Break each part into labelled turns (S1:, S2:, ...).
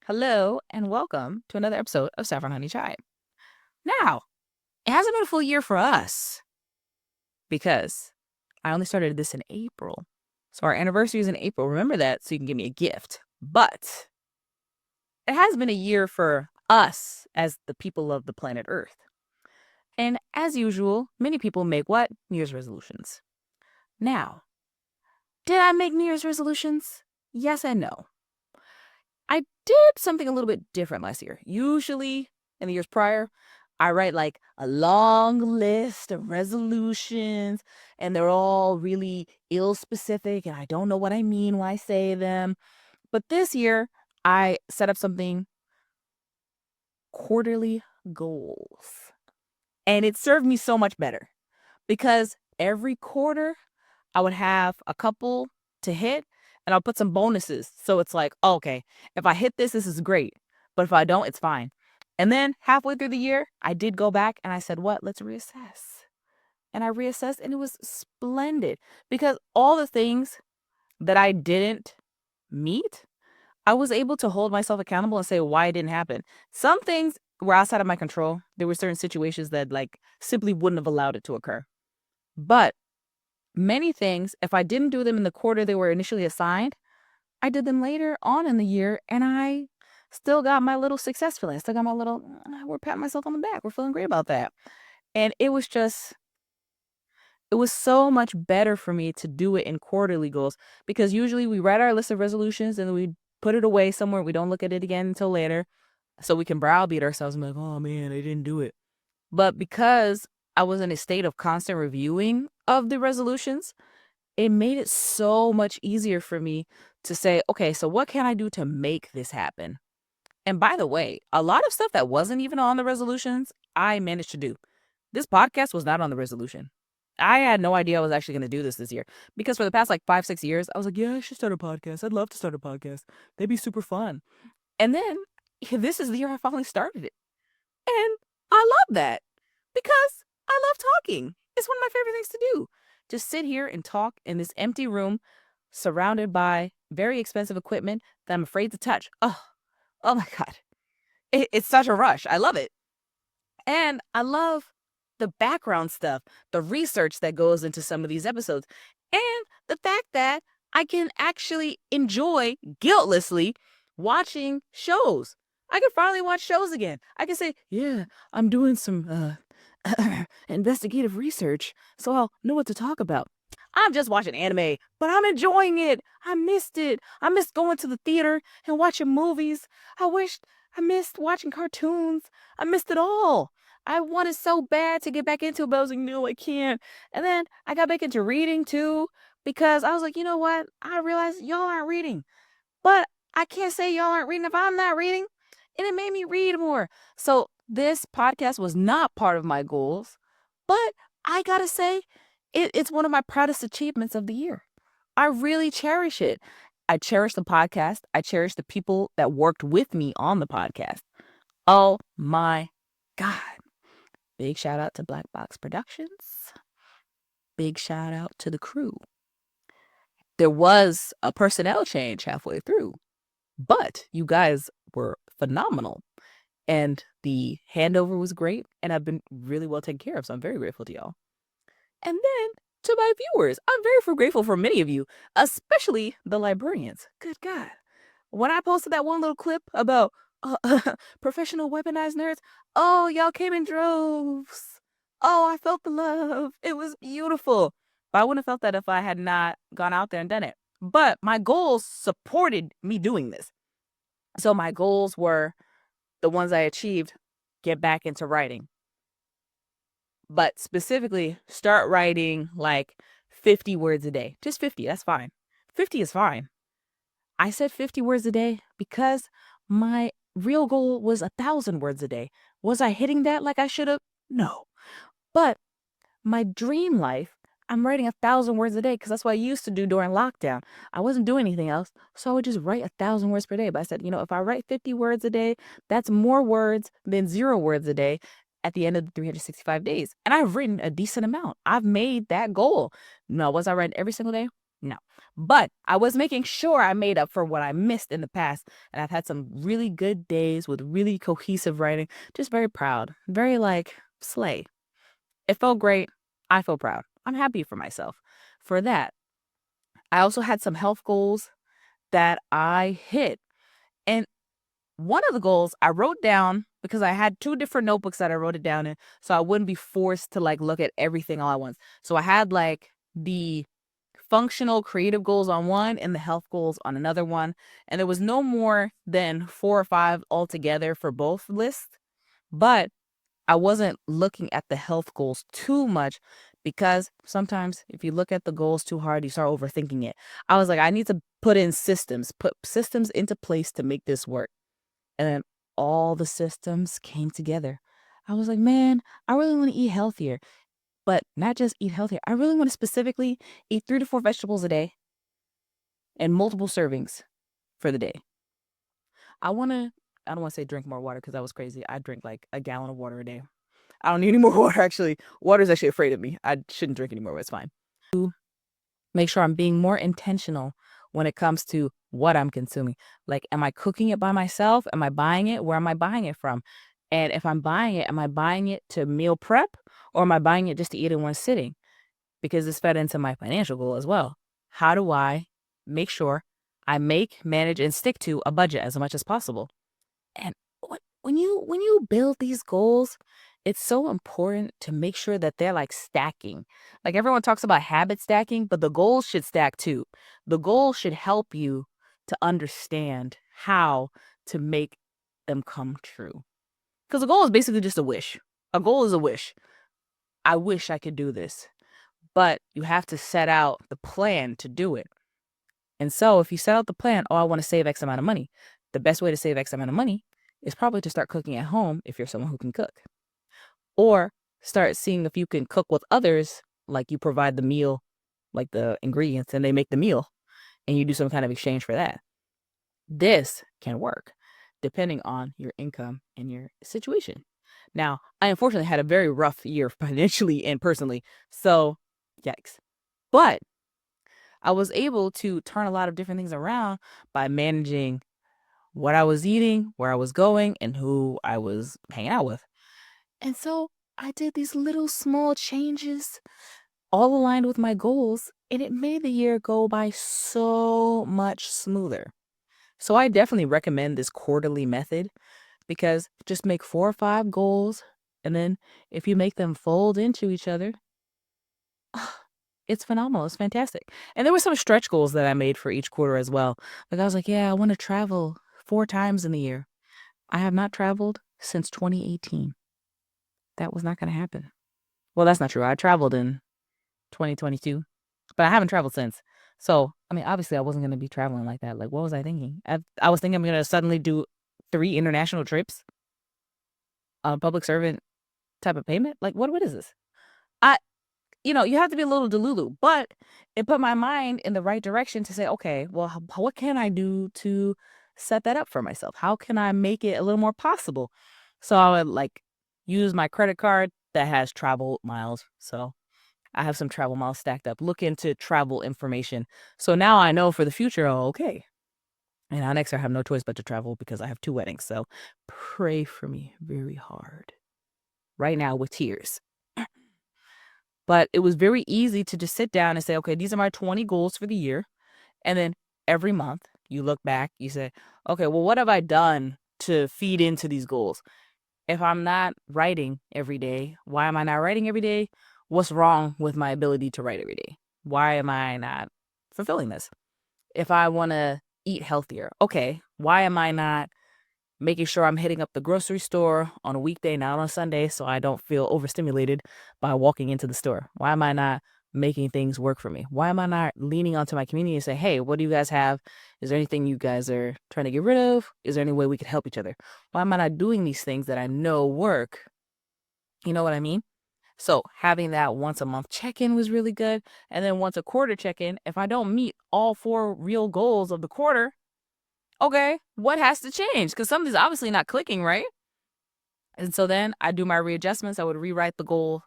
S1: Hello and welcome to another episode of Saffron Honey Chai. Now, it hasn't been a full year for us because I only started this in April. So our anniversary is in April. Remember that so you can give me a gift. But it has been a year for us as the people of the planet Earth. And as usual, many people make what? New Year's resolutions. Now, did I make New Year's resolutions? Yes and no. I did something a little bit different last year. Usually, in the years prior, I write like a long list of resolutions, and they're all really ill specific, and I don't know what I mean when I say them. But this year, I set up something quarterly goals, and it served me so much better because every quarter I would have a couple to hit and I'll put some bonuses. So it's like, oh, okay, if I hit this is great. But if I don't, it's fine. And then halfway through the year, I did go back and I said, what? Let's reassess. And I reassessed and it was splendid because all the things that I didn't meet, I was able to hold myself accountable and say why it didn't happen. Some things were outside of my control. There were certain situations that like simply wouldn't have allowed it to occur. But many things, if I didn't do them in the quarter they were initially assigned, I did them later on in the year and I still got my little success feeling. I still got my little, we're patting myself on the back. We're feeling great about that. And it was so much better for me to do it in quarterly goals because usually we write our list of resolutions and we put it away somewhere. We don't look at it again until later. So we can browbeat ourselves and be like, oh man, I didn't do it. But because I was in a state of constant reviewing of the resolutions, it made it so much easier for me to say, okay, so what can I do to make this happen? And by the way, a lot of stuff that wasn't even on the resolutions, I managed to do. This podcast was not on the resolution. I had no idea I was actually going to do this year because for the past like 5, 6 years, I was like, yeah, I should start a podcast. I'd love to start a podcast. They'd be super fun. And then this is the year I finally started it. And I love that because I love talking. It's one of my favorite things to do. Just sit here and talk in this empty room surrounded by very expensive equipment that I'm afraid to touch. Oh my God. It's such a rush. I love it. And I love the background stuff, the research that goes into some of these episodes, and the fact that I can actually enjoy guiltlessly watching shows. I can finally watch shows again. I can say, yeah, I'm doing some investigative research, so I'll know what to talk about. I'm just watching anime, but I'm enjoying it. I missed it. I missed going to the theater and watching movies. I missed watching cartoons. I missed it all. I wanted so bad to get back into it, but I was like, no, I can't. And then I got back into reading too, because I was like, you know what? I realized y'all aren't reading. But I can't say y'all aren't reading if I'm not reading. And it made me read more. So this podcast was not part of my goals, but I gotta say, it's one of my proudest achievements of the year. I really cherish it. I cherish the podcast. I cherish the people that worked with me on the podcast. Oh my God. Big shout out to Black Box Productions. Big shout out to the crew. There was a personnel change halfway through, but you guys were phenomenal. And the handover was great. And I've been really well taken care of. So I'm very grateful to y'all. And then to my viewers, I'm very grateful for many of you, especially the librarians. Good God. When I posted that one little clip about professional weaponized nerds, oh, y'all came in droves. Oh, I felt the love. It was beautiful. But I wouldn't have felt that if I had not gone out there and done it. But my goals supported me doing this. So my goals were the ones I achieved, get back into writing. But specifically, start writing like 50 words a day. Just 50, that's fine. 50 is fine. I said 50 words a day because my real goal was 1,000 words a day. Was I hitting that like I should have? No. But my dream life, I'm writing 1,000 words a day because that's what I used to do during lockdown. I wasn't doing anything else, so I would just write 1,000 words per day. But I said, if I write 50 words a day, that's more words than 0 words a day at the end of the 365 days. And I've written a decent amount. I've made that goal. Now, was I writing every single day? No. But I was making sure I made up for what I missed in the past. And I've had some really good days with really cohesive writing. Just very proud. Very like slay. It felt great. I feel proud. I'm happy for myself for that. I also had some health goals that I hit. And one of the goals I wrote down because I had two different notebooks that I wrote it down in, so I wouldn't be forced to like look at everything all at once. So I had like the functional creative goals on one and the health goals on another one. And there was no more than 4 or 5 altogether for both lists. But I wasn't looking at the health goals too much because sometimes if you look at the goals too hard, you start overthinking it. I was like, I need to put systems into place to make this work. And then all the systems came together. I was like, man, I really want to eat healthier, but not just eat healthier. I really want to specifically eat 3 to 4 vegetables a day and multiple servings for the day. I don't want to say drink more water because that was crazy. I drink like a gallon of water a day. I don't need any more water, actually. Water's actually afraid of me. I shouldn't drink anymore, but it's fine. Make sure I'm being more intentional when it comes to what I'm consuming. Like, am I cooking it by myself? Am I buying it? Where am I buying it from? And if I'm buying it, am I buying it to meal prep or am I buying it just to eat in one sitting? Because this fed into my financial goal as well. How do I make sure I make, manage, and stick to a budget as much as possible? And when you build these goals, it's so important to make sure that they're like stacking. Like everyone talks about habit stacking, but the goals should stack too. The goal should help you to understand how to make them come true. Because a goal is basically just a wish. A goal is a wish. I wish I could do this. But you have to set out the plan to do it. And so if you set out the plan, oh, I want to save X amount of money. The best way to save X amount of money is probably to start cooking at home if you're someone who can cook. Or start seeing if you can cook with others, like you provide the meal, like the ingredients, and they make the meal, and you do some kind of exchange for that. This can work depending on your income and your situation. Now, I unfortunately had a very rough year financially and personally, so yikes. But I was able to turn a lot of different things around by managing what I was eating, where I was going, and who I was hanging out with. And so I did these little small changes, all aligned with my goals, and it made the year go by so much smoother. So I definitely recommend this quarterly method because just make 4 or 5 goals, and then if you make them fold into each other, it's phenomenal. It's fantastic. And there were some stretch goals that I made for each quarter as well. Like I was like, yeah, I want to travel 4 times in the year. I have not traveled since 2018. That was not going to happen. Well, that's not true. I traveled in 2022, but I haven't traveled since. So, I mean, obviously, I wasn't going to be traveling like that. Like, what was I thinking? I was thinking I'm going to suddenly do 3 international trips on a public servant type of payment. Like, what is this? I, you have to be a little delulu, but it put my mind in the right direction to say, okay, well, what can I do to set that up for myself? How can I make it a little more possible? So I would like use my credit card that has travel miles. So I have some travel miles stacked up. Look into travel information. So now I know for the future, oh, okay. And now next year I have no choice but to travel because I have 2 weddings. So pray for me very hard right now with tears. But it was very easy to just sit down and say, okay, these are my 20 goals for the year. And then every month you look back, you say, okay, well, what have I done to feed into these goals? If I'm not writing every day, why am I not writing every day? What's wrong with my ability to write every day? Why am I not fulfilling this? If I want to eat healthier, okay, why am I not making sure I'm hitting up the grocery store on a weekday, not on a Sunday, so I don't feel overstimulated by walking into the store? Why am I not making things work for me? Why am I not leaning onto my community and say, hey, what do you guys have? Is there anything you guys are trying to get rid of? Is there any way we could help each other? Why am I not doing these things that I know work? You know what I mean? So having that once a month check-in was really good. And then once a quarter check-in, if I don't meet all 4 real goals of the quarter, okay, what has to change? Because something's obviously not clicking, right? And so then I do my readjustments. I would rewrite the goal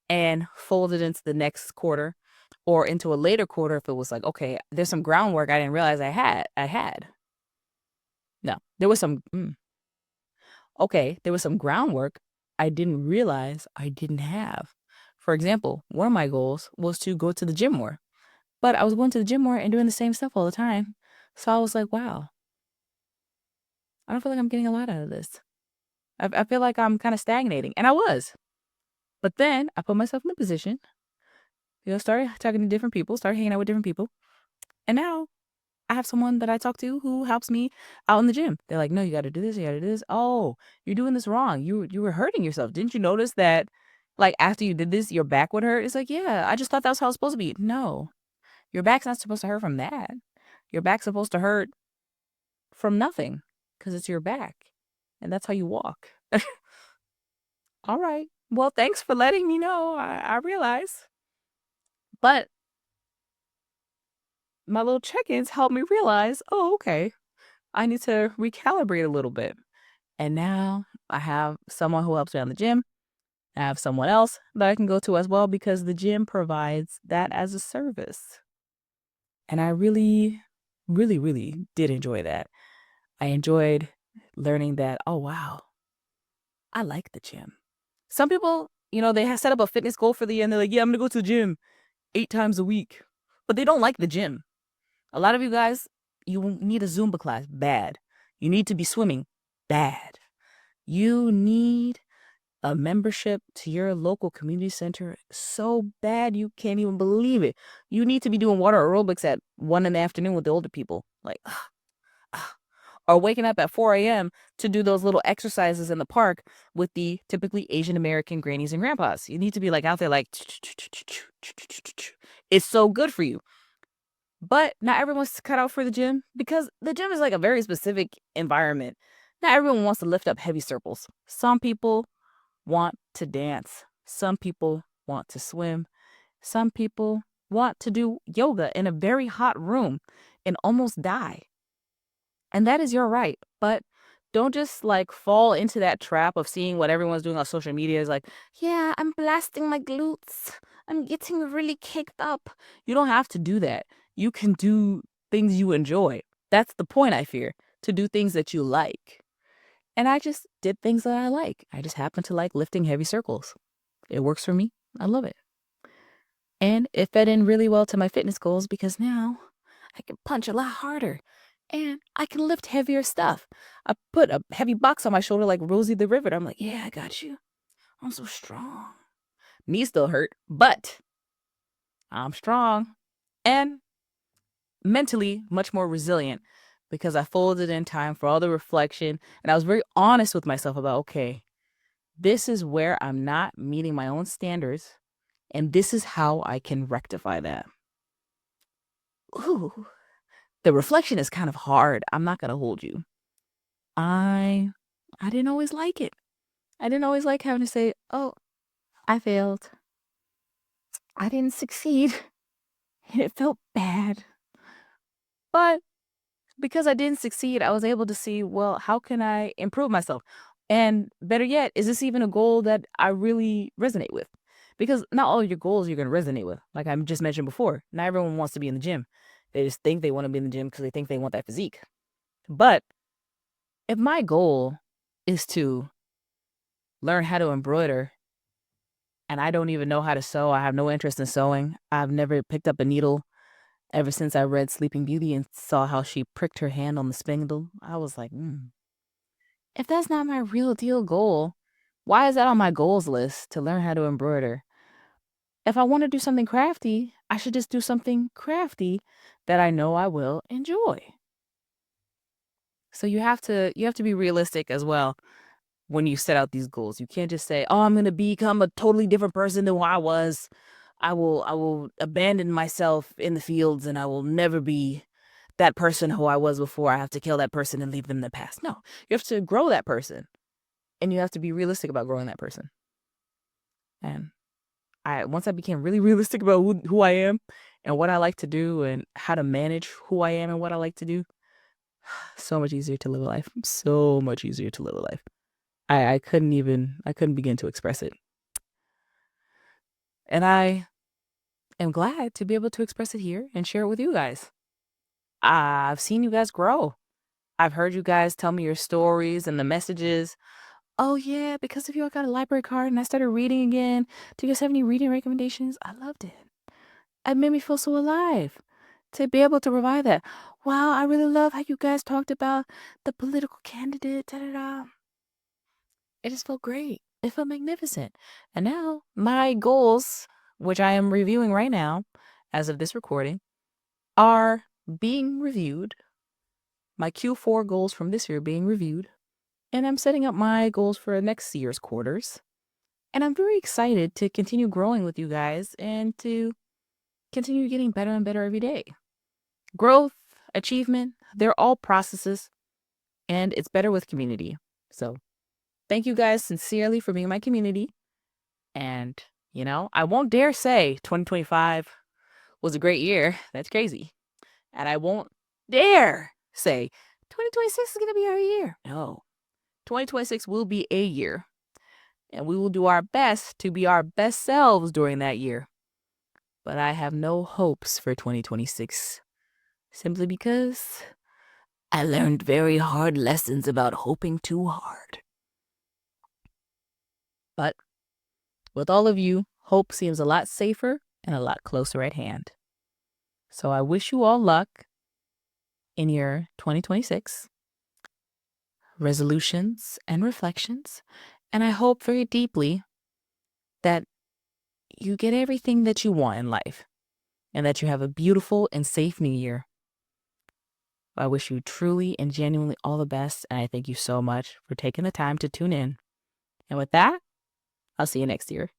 S1: and fold it into the next quarter Or into a later quarter if it was like, okay, there's some groundwork I didn't realize I had. No, there was some okay, there was some groundwork I didn't realize I didn't have. For example, one of my goals was to go to the gym more, but I was going to the gym more and doing the same stuff all the time. So I was like, wow, I don't feel like I'm getting a lot out of this. I feel like I'm kind of stagnating. And I was. But then I put myself in a position, started talking to different people, started hanging out with different people. And now I have someone that I talk to who helps me out in the gym. They're like, no, you got to do this. You got to do this. Oh, you're doing this wrong. You were hurting yourself. Didn't you notice that, like, after you did this, your back would hurt? It's like, yeah, I just thought that was how it's supposed to be. No, your back's not supposed to hurt from that. Your back's supposed to hurt from nothing because it's your back. And that's how you walk. All right. Well, thanks for letting me know. I realize. But my little check-ins helped me realize, oh, okay, I need to recalibrate a little bit. And now I have someone who helps me on the gym. I have someone else that I can go to as well because the gym provides that as a service. And I really, really, really did enjoy that. I enjoyed learning that, oh, wow, I like the gym. Some people, they have set up a fitness goal for the year and they're like, yeah, I'm going to go to the gym 8 times a week. But they don't like the gym. A lot of you guys, you need a Zumba class, bad. You need to be swimming, bad. You need a membership to your local community center so bad you can't even believe it. You need to be doing water aerobics at 1 in the afternoon with the older people. Like, or waking up at 4 a.m. to do those little exercises in the park with the typically Asian American grannies and grandpas. You need to be like out there like, it's so good for you. But not everyone's cut out for the gym because the gym is like a very specific environment. Not everyone wants to lift up heavy circles. Some people want to dance. Some people want to swim. Some people want to do yoga in a very hot room and almost die. And that is your right. But don't just like fall into that trap of seeing what everyone's doing on social media is like, yeah, I'm blasting my glutes. I'm getting really kicked up. You don't have to do that. You can do things you enjoy. That's the point, I fear, to do things that you like. And I just did things that I like. I just happen to like lifting heavy circles. It works for me. I love it. And it fed in really well to my fitness goals because now I can punch a lot harder and I can lift heavier stuff. I put a heavy box on my shoulder like Rosie the Riveter. I'm like, yeah, I got you. I'm so strong. Knees still hurt, but I'm strong and mentally much more resilient because I folded in time for all the reflection and I was very honest with myself about, okay, this is where I'm not meeting my own standards and this is how I can rectify that. Ooh, the reflection is kind of hard. I'm not going to hold you. I didn't always like it. I didn't always like having to say, "Oh, I failed. I didn't succeed." And it felt bad. But because I didn't succeed, I was able to see, well, how can I improve myself? And better yet, is this even a goal that I really resonate with? Because not all your goals you're going to resonate with. Like I just mentioned before, not everyone wants to be in the gym. They just think they want to be in the gym because they think they want that physique. But if my goal is to learn how to embroider and I don't even know how to sew, I have no interest in sewing. I've never picked up a needle ever since I read Sleeping Beauty and saw how she pricked her hand on the spindle. I was like, if that's not my real deal goal, why is that on my goals list to learn how to embroider? If I want to do something crafty, I should just do something crafty that I know I will enjoy. So you have to be realistic as well when you set out these goals. You can't just say, "Oh, I'm going to become a totally different person than who I was. I will abandon myself in the fields and I will never be that person who I was before. I have to kill that person and leave them in the past." No, you have to grow that person and you have to be realistic about growing that person. And once I became really realistic about who I am and what I like to do and how to manage who I am and what I like to do, so much easier to live a life. So much easier to live a life. I couldn't begin to express it. And I am glad to be able to express it here and share it with you guys. I've seen you guys grow. I've heard you guys tell me your stories and the messages. Oh, yeah, because of you, I got a library card and I started reading again. Do you guys have any reading recommendations? I loved it. It made me feel so alive to be able to provide that. Wow, I really love how you guys talked about the political candidate. Da, da, da. It just felt great. It felt magnificent. And now my goals, which I am reviewing right now as of this recording, are being reviewed. My Q4 goals from this year being reviewed. And I'm setting up my goals for next year's quarters. And I'm very excited to continue growing with you guys and to continue getting better and better every day. Growth, achievement, they're all processes, and it's better with community. So thank you guys sincerely for being my community. And, I won't dare say 2025 was a great year. That's crazy. And I won't dare say 2026 is going to be our year. No, 2026 will be a year. And we will do our best to be our best selves during that year. But I have no hopes for 2026 simply because I learned very hard lessons about hoping too hard. But with all of you, hope seems a lot safer and a lot closer at hand. So I wish you all luck in your 2026 resolutions and reflections. And I hope very deeply that you get everything that you want in life and that you have a beautiful and safe new year. I wish you truly and genuinely all the best. And I thank you so much for taking the time to tune in. And with that, I'll see you next year.